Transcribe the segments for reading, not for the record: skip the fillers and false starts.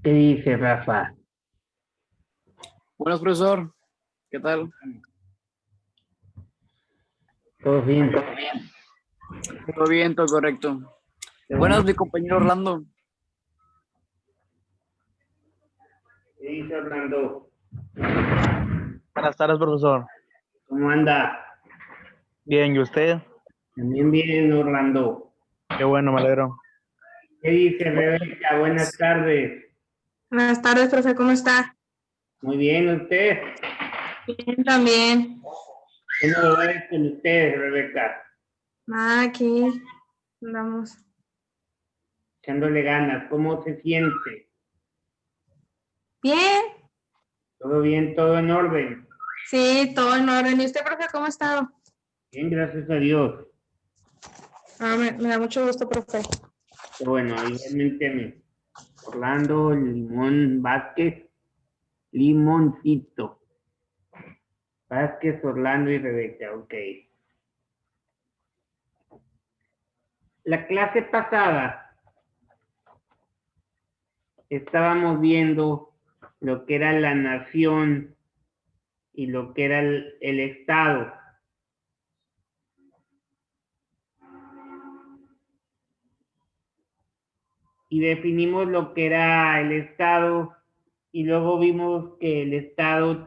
¿Qué dice Rafa? Buenas, profesor. ¿Qué tal? ¿Todo bien? Todo bien, todo correcto. Qué bueno. Buenas, mi compañero Orlando. ¿Qué dice Orlando? Buenas tardes, profesor. ¿Cómo anda? Bien, ¿y usted? También bien, Orlando. Qué bueno, me alegro. ¿Qué dice Rebeca? Buenas tardes. Buenas tardes, profe, ¿cómo está? Muy bien, ¿usted? Bien, también. ¿Qué novedades con ustedes, Rebeca? Aquí andamos. Echándole ganas. ¿Cómo se siente? Bien, ¿Todo bien? ¿Todo en orden? sí, todo en orden. ¿Y usted, profe, cómo ha estado? Bien, gracias a Dios. Me da mucho gusto, profe. Qué bueno, igualmente a mí. Orlando, Limón, Vázquez, Limoncito. Vázquez, Orlando y Rebeca, ok. La clase pasada estábamos viendo lo que era la nación y lo que era el Estado. Y definimos lo que era el Estado y luego vimos que el Estado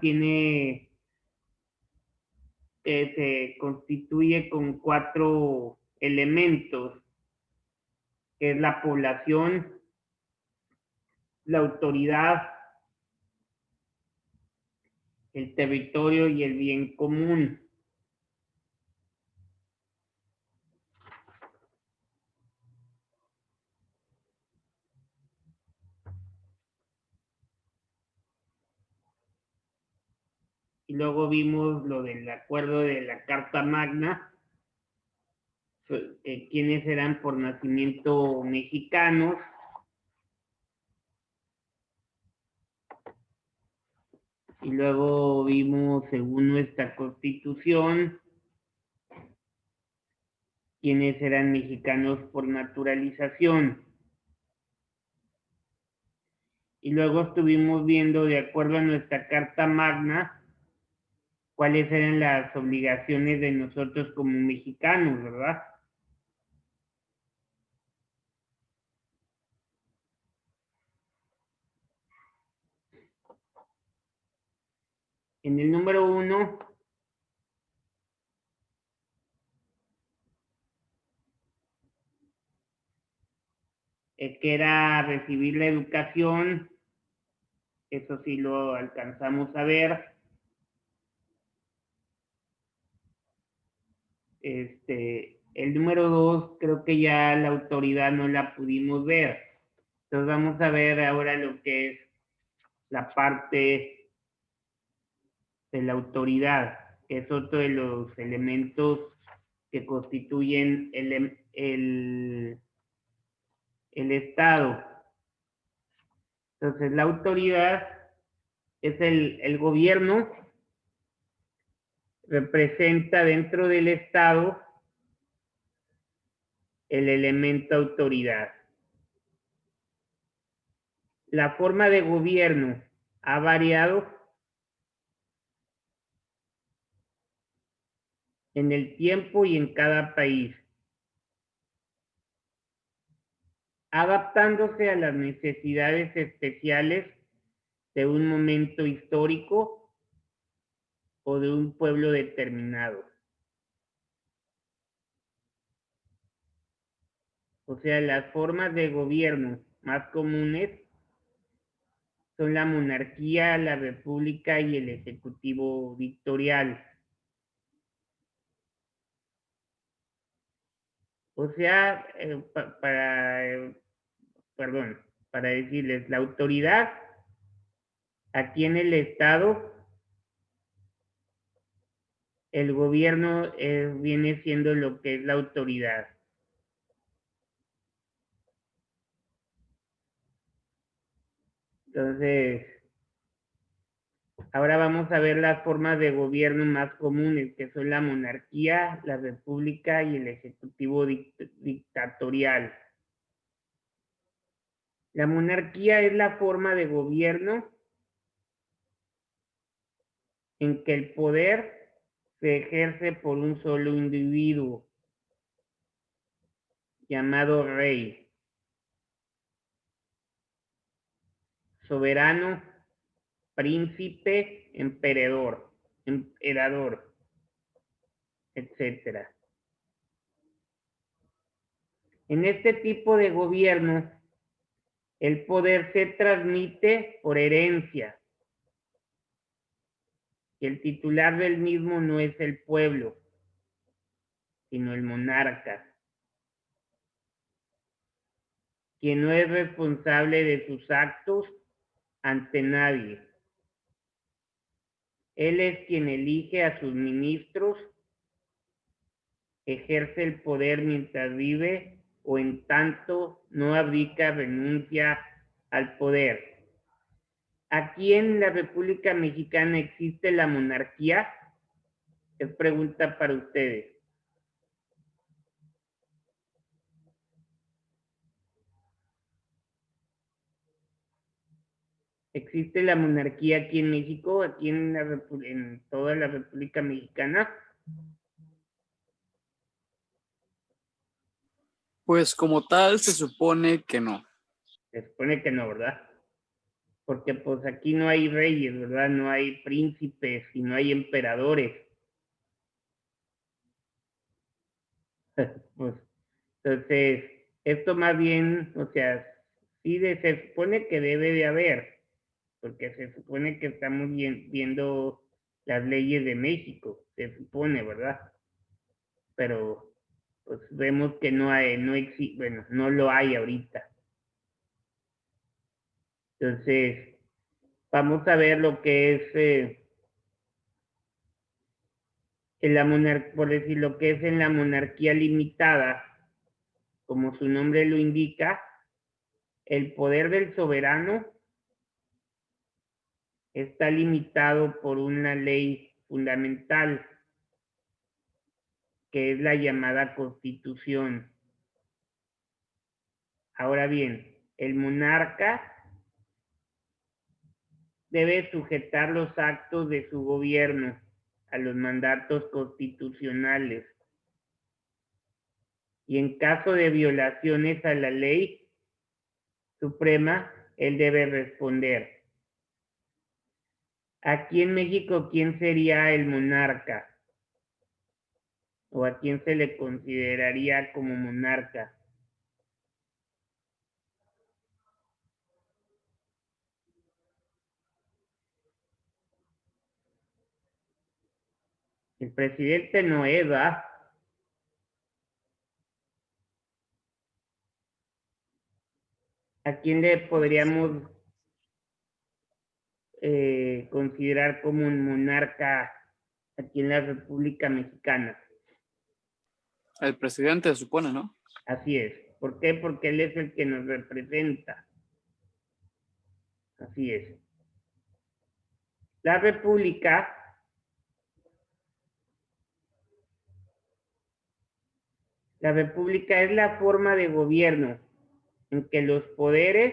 se constituye con 4 elementos, que es la población, la autoridad, el territorio y el bien común. Y luego vimos lo del acuerdo de la Carta Magna, quienes eran por nacimiento mexicanos. Y luego vimos, según nuestra constitución, quienes eran mexicanos por naturalización. Y luego estuvimos viendo, de acuerdo a nuestra Carta Magna, cuáles eran las obligaciones de nosotros como mexicanos, ¿verdad? En el número 1, que era recibir la educación, eso sí lo alcanzamos a ver. El número 2, creo que ya la autoridad no la pudimos ver. Entonces vamos a ver ahora lo que es la parte de la autoridad, que es otro de los elementos que constituyen el Estado. Entonces la autoridad es el gobierno, representa dentro del Estado el elemento autoridad. La forma de gobierno ha variado en el tiempo y en cada país, adaptándose a las necesidades especiales de un momento histórico o de un pueblo determinado. O sea, las formas de gobierno más comunes son la monarquía, la república y el ejecutivo dictatorial. O sea, para decirles, la autoridad aquí en el Estado, el gobierno viene siendo lo que es la autoridad. Entonces, ahora vamos a ver las formas de gobierno más comunes, que son la monarquía, la república y el ejecutivo dictatorial. La monarquía es la forma de gobierno en que el poder se ejerce por un solo individuo, llamado rey, soberano, príncipe, emperador, etc. En este tipo de gobierno, el poder se transmite por herencia, y el titular del mismo no es el pueblo, sino el monarca, quien no es responsable de sus actos ante nadie. Él es quien elige a sus ministros, ejerce el poder mientras vive o en tanto no abdica, renuncia al poder. ¿Aquí en la República Mexicana existe la monarquía? Es pregunta para ustedes. ¿Existe la monarquía aquí en México, aquí en toda la República Mexicana? Pues como tal, se supone que no. Se supone que no, ¿verdad? Porque pues aquí no hay reyes, ¿verdad? No hay príncipes y no hay emperadores. Pues, entonces, esto más bien, o sea, sí se supone que debe de haber, porque se supone que estamos viendo las leyes de México, se supone, ¿verdad? Pero pues vemos que no hay, no existe, bueno, no lo hay ahorita. Entonces, vamos a ver lo que es en la monarquía, por decir lo que es en la monarquía limitada, como su nombre lo indica, el poder del soberano está limitado por una ley fundamental, que es la llamada Constitución. Ahora bien, el monarca debe sujetar los actos de su gobierno a los mandatos constitucionales y en caso de violaciones a la ley suprema, él debe responder. Aquí en México, ¿quién sería el monarca? ¿O a quién se le consideraría como monarca? El presidente no es, ¿verdad? ¿A quién le podríamos considerar como un monarca aquí en la República Mexicana? El presidente se supone, ¿no? Así es. ¿Por qué? Porque él es el que nos representa. Así es. La República es la forma de gobierno en que los poderes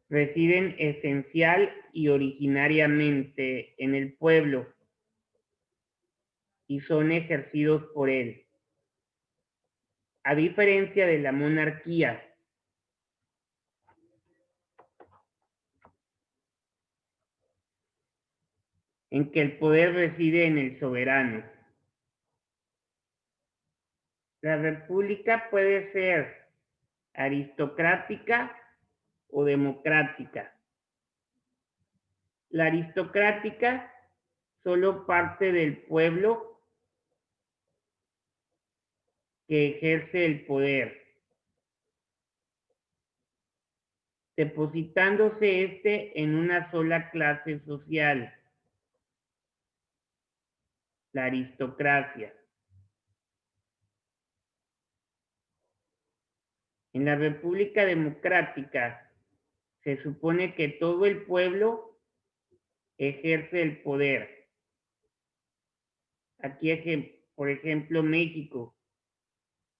residen esencial y originariamente en el pueblo y son ejercidos por él. A diferencia de la monarquía, en que el poder reside en el soberano. La república puede ser aristocrática o democrática. La aristocrática solo parte del pueblo que ejerce el poder, depositándose este en una sola clase social, la aristocracia. En la República Democrática se supone que todo el pueblo ejerce el poder. Aquí, por ejemplo, México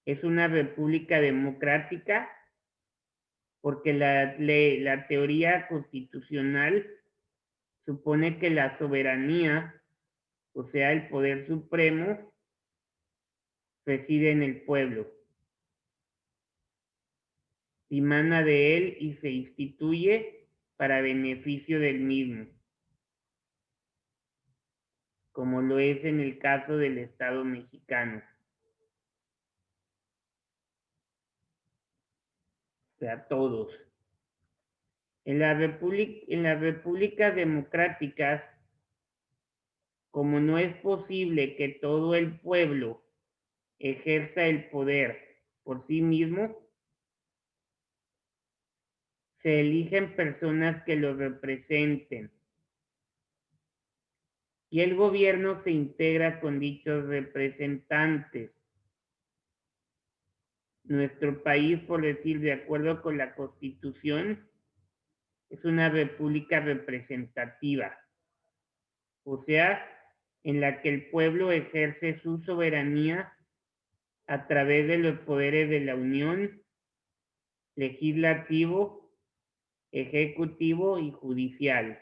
es una república democrática porque la teoría constitucional supone que la soberanía, o sea, el poder supremo, reside en el pueblo. Dimana de él y se instituye para beneficio del mismo, como lo es en el caso del Estado mexicano. O sea, todos. En las repúblicas democráticas, como no es posible que todo el pueblo ejerza el poder por sí mismo, se eligen personas que lo representen y el gobierno se integra con dichos representantes. Nuestro país, por decir, de acuerdo con la Constitución, es una república representativa, o sea, en la que el pueblo ejerce su soberanía a través de los poderes de la Unión, legislativo, ejecutivo y judicial.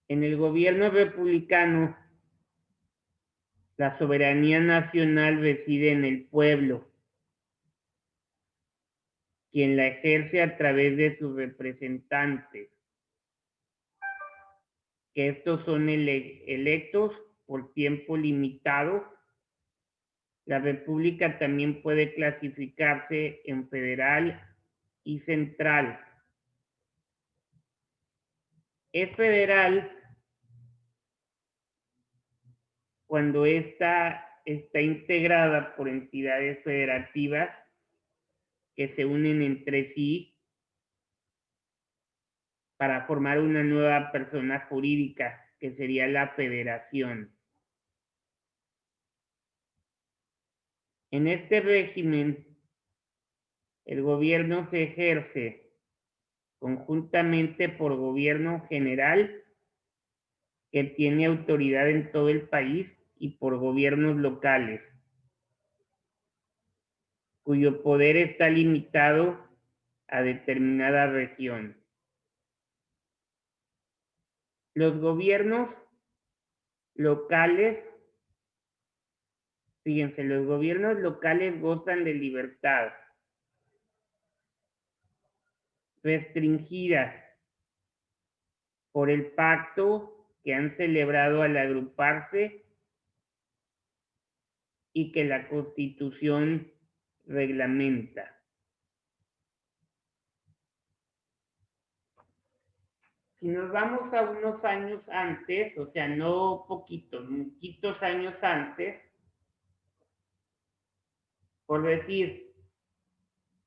En el gobierno republicano, la soberanía nacional reside en el pueblo, quien la ejerce a través de sus representantes, que estos son electos por tiempo limitado. La república también puede clasificarse en federal y central. Es federal cuando esta está integrada por entidades federativas que se unen entre sí para formar una nueva persona jurídica, que sería la federación. En este régimen, el gobierno se ejerce conjuntamente por gobierno general, que tiene autoridad en todo el país, y por gobiernos locales, cuyo poder está limitado a determinada región. Los gobiernos locales, fíjense, los gobiernos locales gozan de libertad restringida por el pacto que han celebrado al agruparse y que la Constitución reglamenta. Si nos vamos a unos años antes, o sea, no poquitos, muchitos años antes, por decir,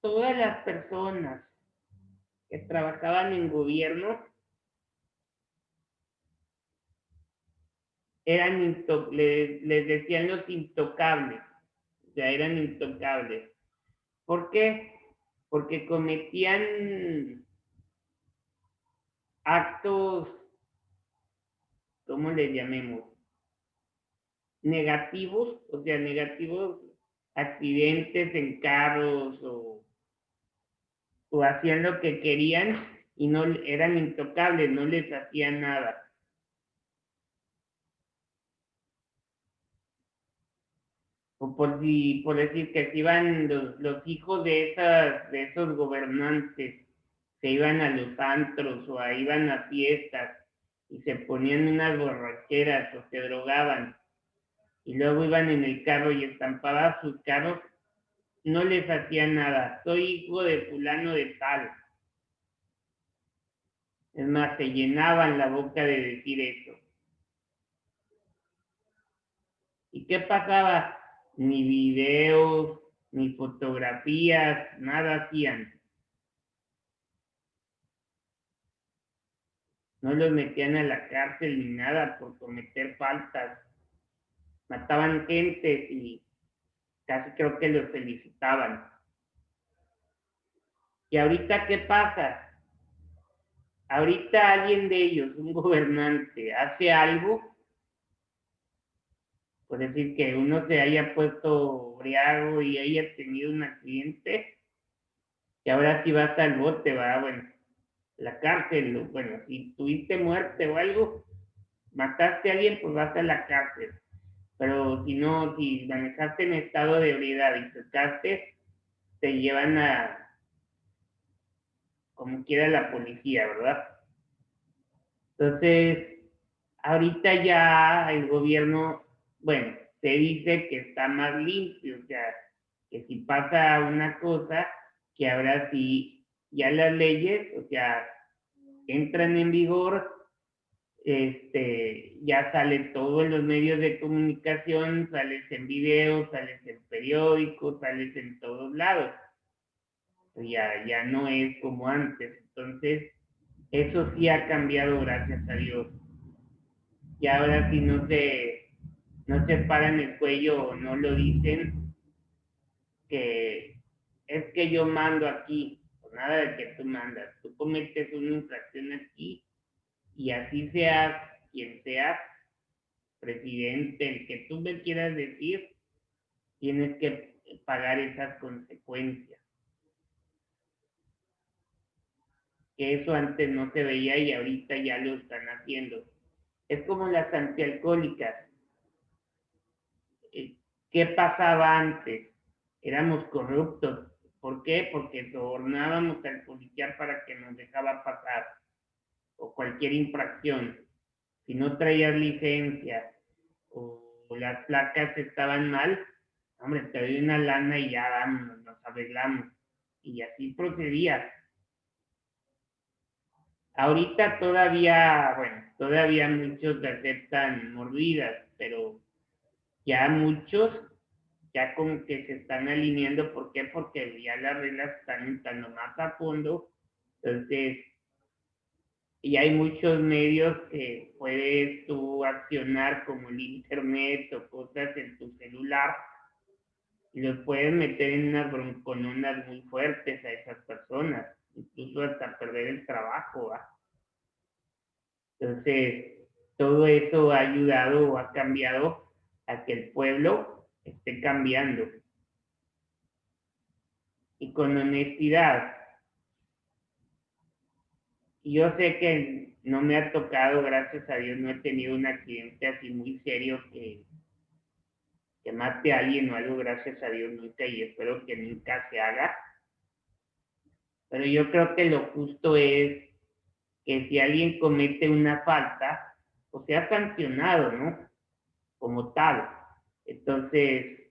todas las personas que trabajaban en gobierno eran les decían los intocables, o sea, eran intocables. ¿Por qué? Porque cometían actos, ¿cómo les llamemos? Negativos, o sea, negativos, accidentes en carros o hacían lo que querían y no eran intocables, no les hacían nada. O por decir que se iban los hijos de esos gobernantes, se iban a los antros o iban a fiestas y se ponían unas borracheras o se drogaban y luego iban en el carro y estampaban sus carros, no les hacían nada. Soy hijo de fulano de tal. Es más, se llenaban la boca de decir eso. ¿Y qué pasaba? Ni videos, ni fotografías, nada hacían. No los metían a la cárcel ni nada por cometer faltas. Mataban gente y casi creo que los felicitaban. ¿Y ahorita qué pasa? Ahorita alguien de ellos, un gobernante, hace algo por decir que uno se haya puesto briago y haya tenido un accidente, que ahora sí vas al bote, va, bueno, la cárcel, bueno, si tuviste muerte o algo, mataste a alguien, pues vas a la cárcel. Pero si no, si manejaste en estado de ebriedad y chocaste, te llevan a, como quiera, la policía, ¿verdad? Entonces, ahorita ya el gobierno, bueno, se dice que está más limpio, o sea, que si pasa una cosa, que ahora sí, ya las leyes, o sea, entran en vigor, ya sale todo en los medios de comunicación, sales en video, sales en periódicos, sales en todos lados. Ya no es como antes. Entonces, eso sí ha cambiado, gracias a Dios. Y ahora sí no se paran el cuello o no lo dicen, que es que yo mando aquí, pues nada de que tú mandas. Tú cometes una infracción aquí y así seas quien seas, presidente, el que tú me quieras decir, tienes que pagar esas consecuencias. Que eso antes no se veía y ahorita ya lo están haciendo. Es como las antialcohólicas. ¿Qué pasaba antes? Éramos corruptos. ¿Por qué? Porque sobornábamos al policía para que nos dejara pasar, o cualquier infracción. Si no traías licencia o las placas estaban mal, hombre, te doy una lana y ya vamos, nos arreglamos. Y así procedía. Ahorita todavía, bueno, todavía muchos aceptan mordidas, pero ya muchos ya como que se están alineando. ¿Por qué? Porque ya las reglas están entrando más a fondo. Entonces, y hay muchos medios que puedes tú accionar, como el internet o cosas en tu celular, y los puedes meter en unas broncononas muy fuertes a esas personas, incluso hasta perder el trabajo, ¿va? Entonces, todo eso ha ayudado o ha cambiado a que el pueblo esté cambiando. Y con honestidad. Y yo sé que no me ha tocado, gracias a Dios, no he tenido un accidente así muy serio que mate a alguien o algo, gracias a Dios nunca, y espero que nunca se haga. Pero yo creo que lo justo es que si alguien comete una falta, pues sea sancionado, ¿no? Como tal. Entonces,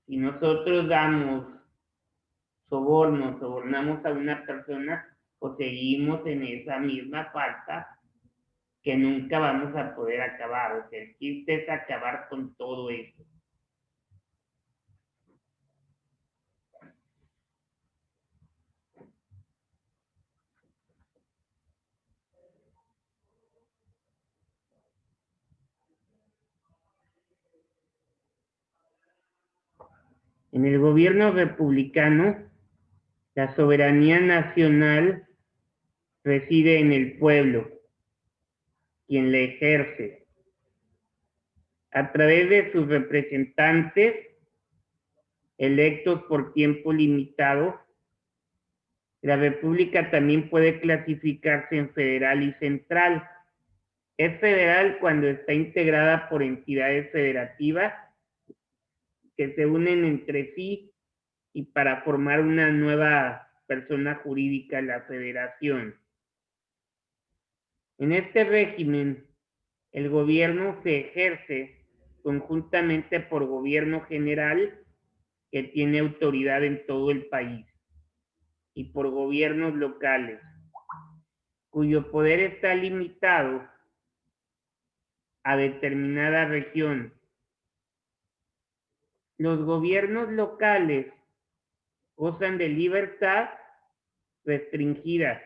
si nosotros damos sobornamos a una persona, pues seguimos en esa misma falta que nunca vamos a poder acabar. O sea, el chiste es acabar con todo eso. En el gobierno republicano, la soberanía nacional reside en el pueblo, quien la ejerce a través de sus representantes electos por tiempo limitado. La república también puede clasificarse en federal y central. Es federal cuando está integrada por entidades federativas que se unen entre sí y para formar una nueva persona jurídica, la federación. En este régimen, el gobierno se ejerce conjuntamente por gobierno general, que tiene autoridad en todo el país, y por gobiernos locales, cuyo poder está limitado a determinada región. Los gobiernos locales gozan de libertad restringida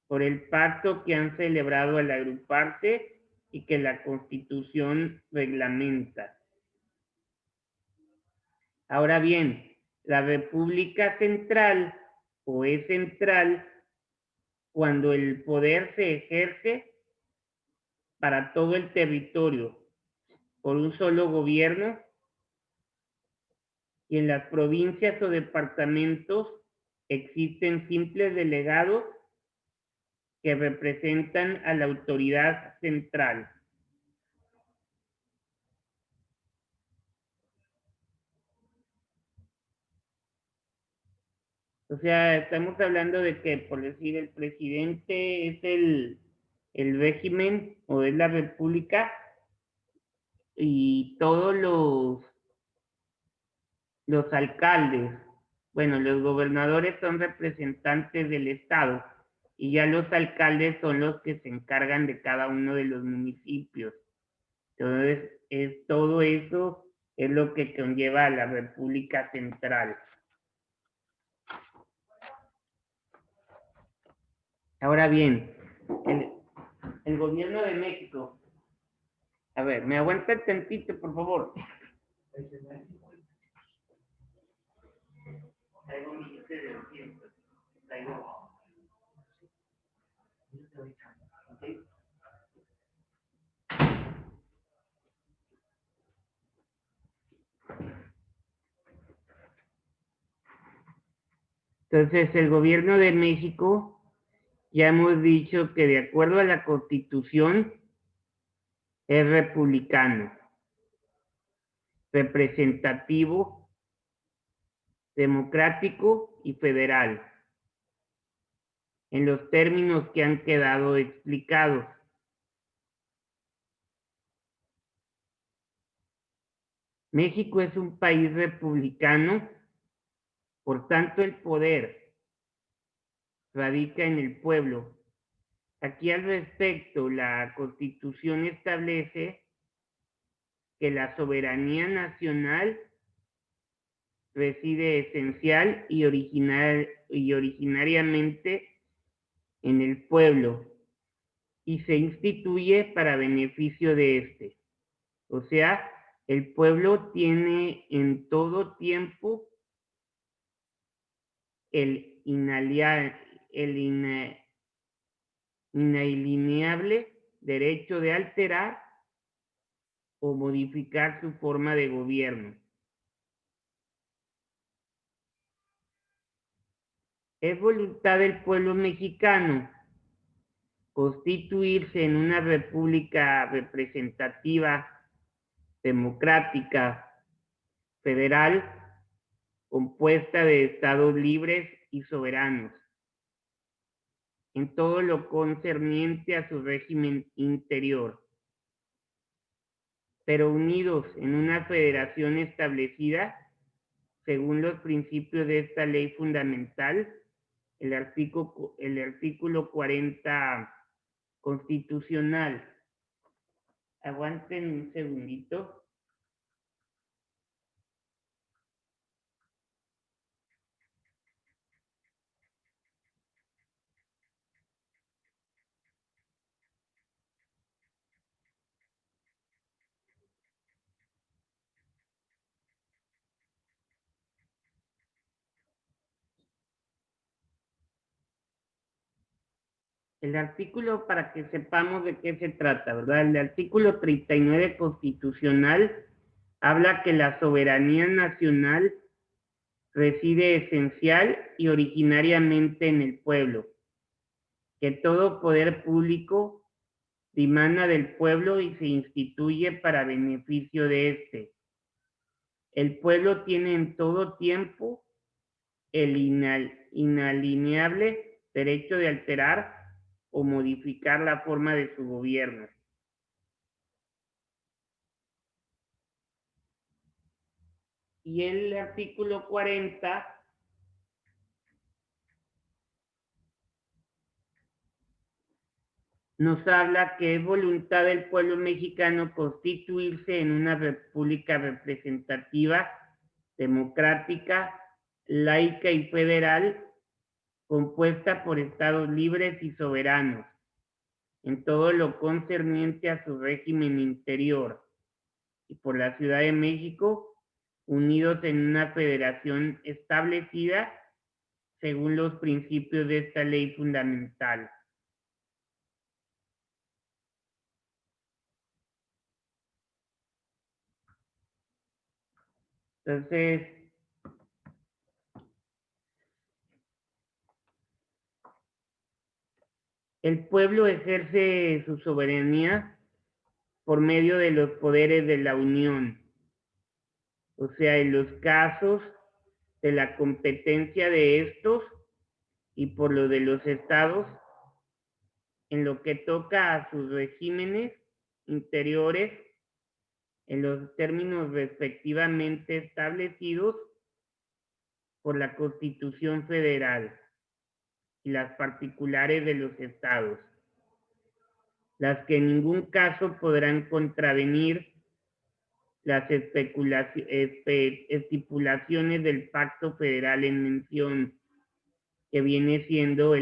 por el pacto que han celebrado al agruparse y que la Constitución reglamenta. Ahora bien, la República Central o es central cuando el poder se ejerce para todo el territorio por un solo gobierno, y en las provincias o departamentos existen simples delegados que representan a la autoridad central. O sea, estamos hablando de que, por decir, el presidente es el régimen o es la república, y todos los alcaldes, bueno, los gobernadores son representantes del estado, y ya los alcaldes son los que se encargan de cada uno de los municipios. Entonces, todo eso es lo que conlleva a la República Central. Ahora bien, el gobierno de México. A ver, ¿me aguantan tantito, por favor? Traigo mi billete de 200. Traigo. ¿Okay? Entonces, el gobierno de México, ya hemos dicho que de acuerdo a la Constitución, es republicano, representativo, democrático y federal, en los términos que han quedado explicados. México es un país republicano, por tanto el poder radica en el pueblo. Aquí al respecto, la Constitución establece que la soberanía nacional reside esencial y originariamente en el pueblo y se instituye para beneficio de éste. O sea, el pueblo tiene en todo tiempo el inalienable derecho de alterar o modificar su forma de gobierno. Es voluntad del pueblo mexicano constituirse en una república representativa, democrática, federal, compuesta de estados libres y soberanos, en todo lo concerniente a su régimen interior, pero unidos en una federación establecida según los principios de esta ley fundamental, el artículo 40 constitucional. Aguanten un segundito. El artículo, para que sepamos de qué se trata, ¿verdad? El artículo 39 constitucional habla que la soberanía nacional reside esencial y originariamente en el pueblo, que todo poder público dimana del pueblo y se instituye para beneficio de éste. El pueblo tiene en todo tiempo el inalienable derecho de alterar o modificar la forma de su gobierno. Y el artículo 40 nos habla que es voluntad del pueblo mexicano constituirse en una república representativa, democrática, laica y federal, compuesta por estados libres y soberanos, en todo lo concerniente a su régimen interior, y por la Ciudad de México, unidos en una federación establecida según los principios de esta ley fundamental. Entonces, el pueblo ejerce su soberanía por medio de los poderes de la Unión, o sea, en los casos de la competencia de estos y por lo de los estados, en lo que toca a sus regímenes interiores, en los términos respectivamente establecidos por la Constitución Federal y las particulares de los estados, las que en ningún caso podrán contravenir las estipulaciones del Pacto Federal en mención, que viene siendo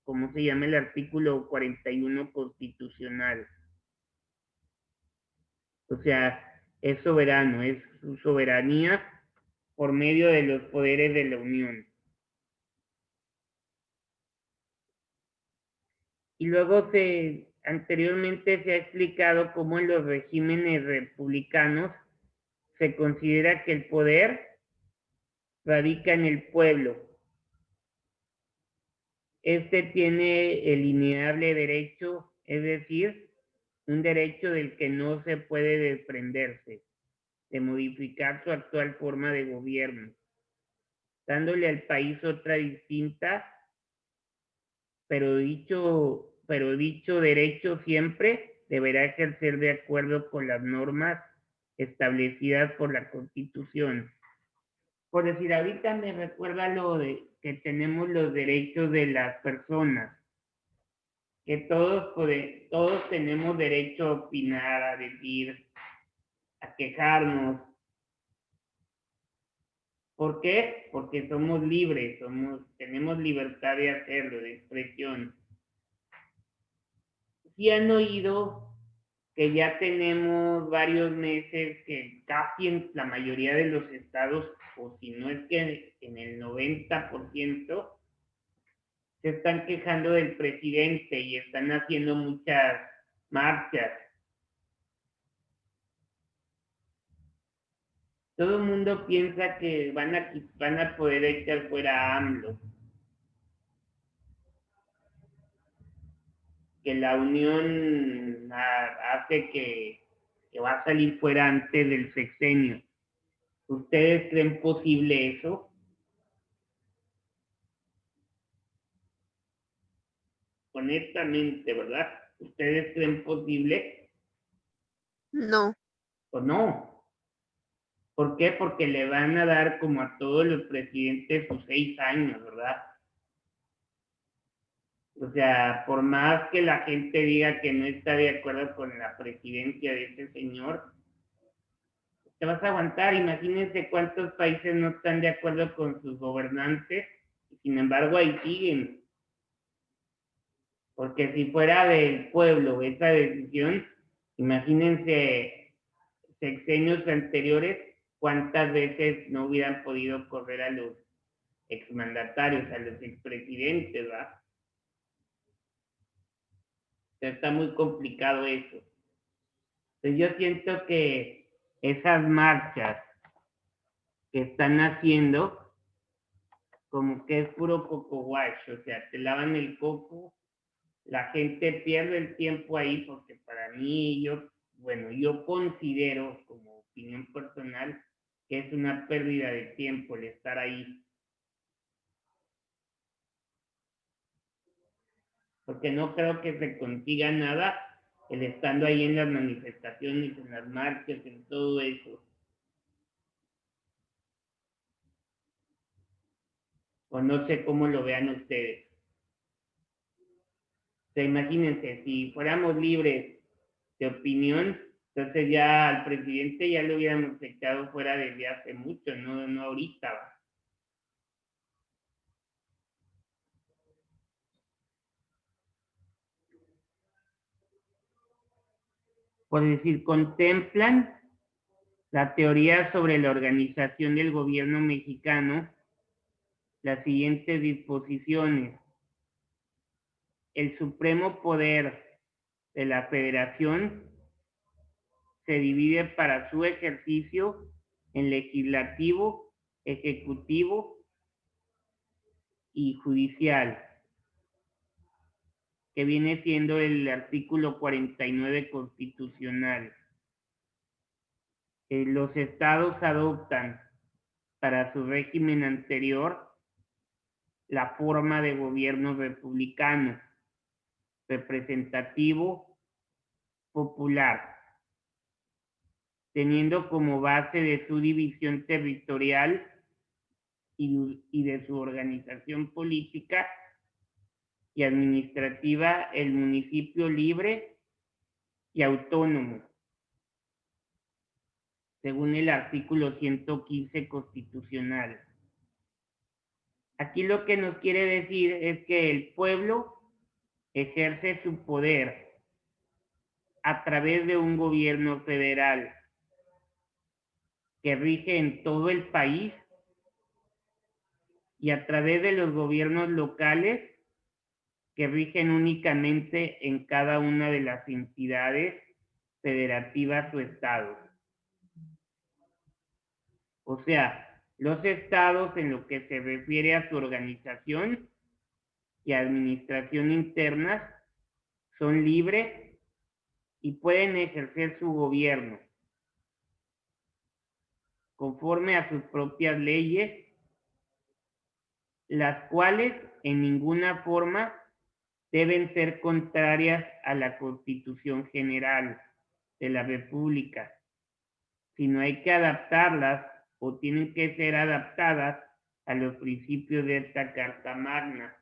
¿cómo se llama? El artículo 41 constitucional. O sea, es soberano, es su soberanía por medio de los poderes de la Unión. Y luego anteriormente se ha explicado cómo en los regímenes republicanos se considera que el poder radica en el pueblo. Este tiene el inalienable derecho, es decir, un derecho del que no se puede desprenderse, de modificar su actual forma de gobierno, dándole al país otra distinta, pero dicho derecho siempre deberá ejercer de acuerdo con las normas establecidas por la Constitución. Por decir, ahorita me recuerda lo de que tenemos los derechos de las personas, que todos tenemos derecho a opinar, a decir, a quejarnos. ¿Por qué? Porque somos libres, tenemos libertad de hacerlo, de expresión. Sí han oído que ya tenemos varios meses que casi en la mayoría de los estados, o si no es que en el 90%, se están quejando del presidente y están haciendo muchas marchas. Todo el mundo piensa que van a poder echar fuera a AMLO. Que la unión hace que va a salir fuera antes del sexenio. ¿Ustedes creen posible eso? Honestamente, ¿verdad? ¿Ustedes creen posible No, o no? ¿Por qué? Porque le van a dar como a todos los presidentes sus 6 años, ¿verdad? O sea, por más que la gente diga que no está de acuerdo con la presidencia de ese señor, te vas a aguantar. Imagínense cuántos países no están de acuerdo con sus gobernantes y sin embargo ahí siguen. Porque si fuera del pueblo esa decisión, imagínense sexenios anteriores, cuántas veces no hubieran podido correr a los exmandatarios, a los expresidentes, ¿verdad? O sea, está muy complicado eso. Entonces yo siento que esas marchas que están haciendo, como que es puro coco wash, o sea, te lavan el coco, la gente pierde el tiempo ahí, porque para mí, yo considero como opinión personal que es una pérdida de tiempo el estar ahí. Porque no creo que se consiga nada el estando ahí en las manifestaciones, en las marchas, en todo eso. O no sé cómo lo vean ustedes. O sea, imagínense, si fuéramos libres de opinión, entonces ya al presidente ya lo hubiéramos echado fuera desde hace mucho, no ahorita. ¿Va? Por decir, contemplan la teoría sobre la organización del gobierno mexicano las siguientes disposiciones. El supremo poder de la federación se divide para su ejercicio en legislativo, ejecutivo y judicial, que viene siendo el artículo 49 constitucional. Los estados adoptan para su régimen anterior la forma de gobierno republicano, representativo, popular, teniendo como base de su división territorial y de su organización política y administrativa el municipio libre y autónomo, según el artículo 115 constitucional. Aquí lo que nos quiere decir es que el pueblo ejerce su poder a través de un gobierno federal que rige en todo el país y a través de los gobiernos locales que rigen únicamente en cada una de las entidades federativas o estados. O sea, los estados en lo que se refiere a su organización y administración internas son libres y pueden ejercer su gobierno conforme a sus propias leyes, las cuales en ninguna forma deben ser contrarias a la Constitución General de la República, sino hay que adaptarlas o tienen que ser adaptadas a los principios de esta Carta Magna.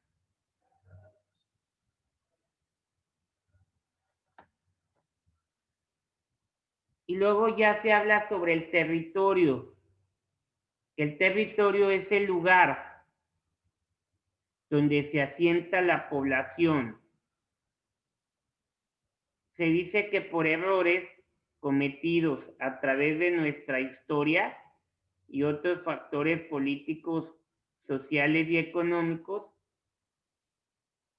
Y luego ya se habla sobre el territorio. El territorio es el lugar donde se asienta la población. Se dice que por errores cometidos a través de nuestra historia y otros factores políticos, sociales y económicos,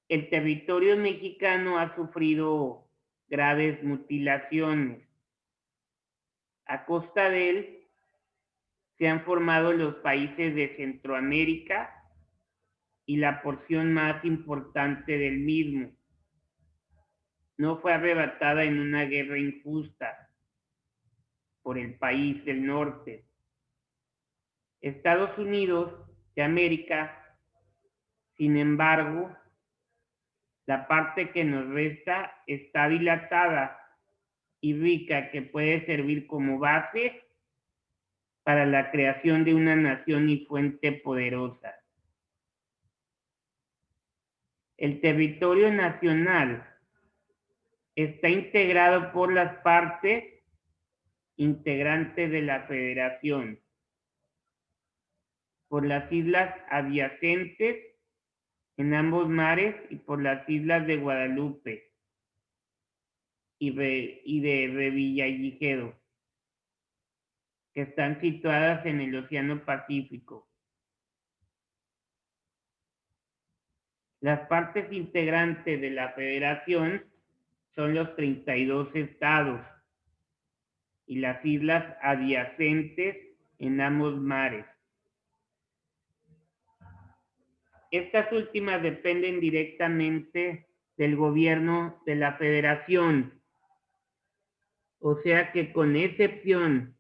el territorio mexicano ha sufrido graves mutilaciones. A costa de él se han formado los países de Centroamérica y la porción más importante del mismo. No fue arrebatada en una guerra injusta por el país del norte. Estados Unidos de América, sin embargo, la parte que nos resta está dilatada y rica, que puede servir como base para la creación de una nación y fuente poderosa. El territorio nacional está integrado por las partes integrantes de la federación, por las islas adyacentes en ambos mares y por las islas de Guadalupe y de Revillagigedo, que están situadas en el Océano Pacífico. Las partes integrantes de la federación son los 32 estados y las islas adyacentes en ambos mares. Estas últimas dependen directamente del gobierno de la federación, o sea que con excepción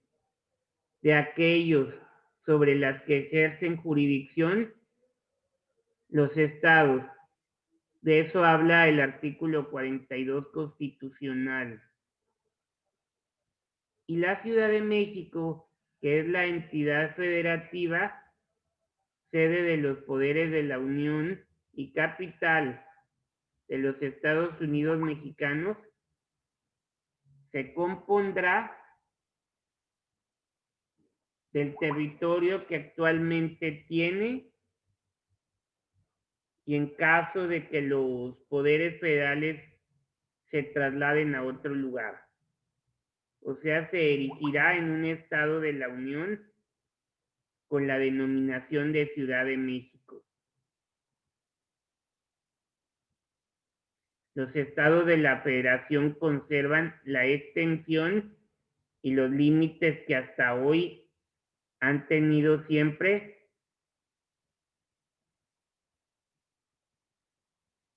de aquellos sobre las que ejercen jurisdicción, los estados, de eso habla el artículo 42 constitucional. Y la Ciudad de México, que es la entidad federativa, sede de los poderes de la Unión y capital de los Estados Unidos mexicanos, se compondrá del territorio que actualmente tiene y en caso de que los poderes federales se trasladen a otro lugar. O sea, se erigirá en un estado de la Unión con la denominación de Ciudad de México. Los estados de la federación conservan la extensión y los límites que hasta hoy han tenido siempre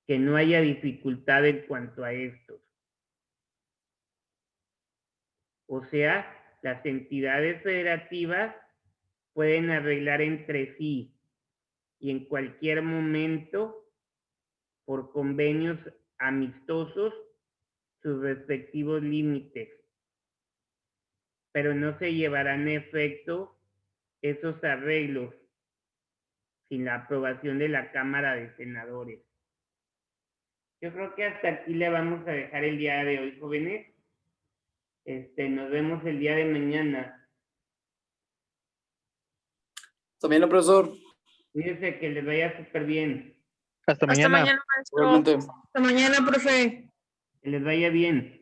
que no haya dificultad en cuanto a estos. O sea, las entidades federativas pueden arreglar entre sí y en cualquier momento por convenios amistosos sus respectivos límites, pero no se llevarán a efecto esos arreglos sin la aprobación de la Cámara de Senadores. Yo creo que hasta aquí le vamos a dejar el día de hoy, jóvenes. Nos vemos el día de mañana. También, profesor. Fíjense que les vaya súper bien. Hasta Hasta mañana. mañana, maestro. Igualmente. Hasta mañana, profe. Que les vaya bien.